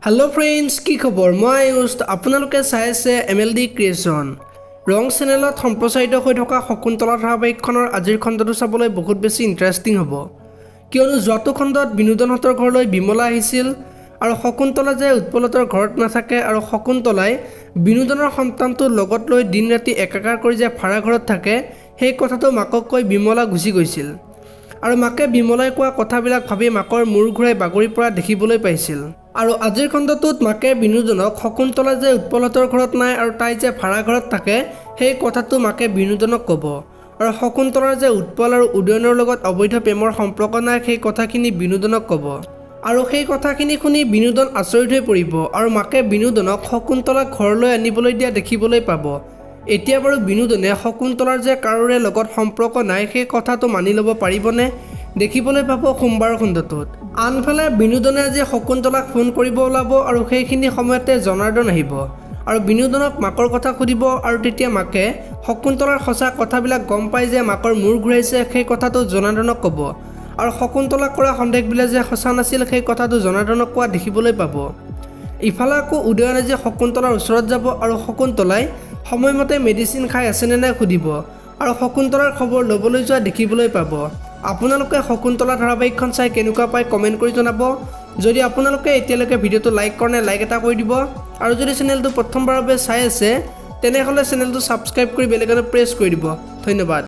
Hello friends की खबर मैं आयुष आपलोके चाই আছে MLD ক্ৰিয়েশ্যন ৰং চেনেলত সম্প্ৰচাৰিত হৈ থকা শকুন্তলা ধাৰাবাহিকখনৰ আজিৰ খণ্ডটো চাবলৈ বহুত বেছি ইন্টাৰেষ্টিং হ'ব কিয়নো যোৱাটো খণ্ডত বিনোদনহঁতৰ ঘৰলৈ বিমলা আহিছিল আৰু শকুন্তলা যে উৎপলতৰ ঘৰত নাথাকে আৰু শকুন্তলাই বিনোদনৰ সন্তানটোৰ লগত লৈ দিন ৰাতি একাকাৰ কৰি যে ভাড়া ঘৰত থাকে সেই কথাটো মাকক কৈ বিমলা গুচি গৈছিল আৰু মাকে বিমলাই কোৱা কথাবিলাক ভাবি মাকৰ মূৰ ঘূৰাই বাগৰি পৰা দেখিবলৈ পাইছিল আৰু আজিৰ খণ্ডটোত মাকে বিনোদনক শকুন্তলা যে উৎপলতৰ ঘৰত নাই আৰু তাই যে ভাড়া ঘৰত থাকে সেই কথাটো মাকে বিনোদনক ক'ব আৰু শকুন্তলাৰ যে উৎপল আৰু উদয়নৰ লগত অবৈধ প্ৰেমৰ সম্পৰ্ক নাই সেই কথাখিনি বিনোদনক ক'ব আৰু সেই কথাখিনি শুনি বিনোদন আচৰিত হৈ পৰিব আৰু মাকে বিনোদনক শকুন্তলাক ঘৰলৈ আনিবলৈ দিয়া দেখিবলৈ পাব এতিয়া বাৰু বিনোদনে শকুন্তলাৰ যে কাৰোৰে লগত সম্পৰ্ক নাই সেই কথাটো মানি ল'ব পাৰিবনে দেখিবলৈ পাব সোমবাৰ খণ্ডটোত আনফালে বিনোদনে আজি শকুন্তলাক ফোন কৰিব ওলাব আৰু সেইখিনি সময়তে জনাৰ্দন আহিব আৰু বিনোদনক মাকৰ কথা সুধিব আৰু তেতিয়া মাকে শকুন্তলাৰ সঁচা কথাবিলাক গম পাই যে মাকৰ মূৰ ঘূৰাইছে সেই কথাটো জনাৰ্দনক ক'ব আৰু শকুন্তলাক কৰা সন্দেহবিলাক যে সঁচা নাছিল সেই কথাটো জনাৰ্দনক কোৱা দেখিবলৈ পাব ইফালে আকৌ উদয়নে যে শকুন্তলাৰ ওচৰত যাব আৰু শকুন্তলাই সময়মতে মেডিচিন খাই আছেনে নাই সুধিব আৰু শকুন্তলাৰ খবৰ ল'বলৈ যোৱা দেখিবলৈ পাব আপোনালোকে শকুন্তলা ধাৰাবাহিকখন চাই কেনেকুৱা পায় কমেণ্ট কৰি জনাব যদি আপোনালোকে এতিয়ালৈকে ভিডিঅ'টো লাইক কৰা নাই লাইক এটা কৰি দিব আৰু যদি চেনেলটো প্ৰথমবাৰৰ বাবে চাই আছে তেনেহ'লে চেনেলটো ছাবস্ক্ৰাইব কৰি বেল আইকন প্ৰেছ কৰি দিব ধন্যবাদ।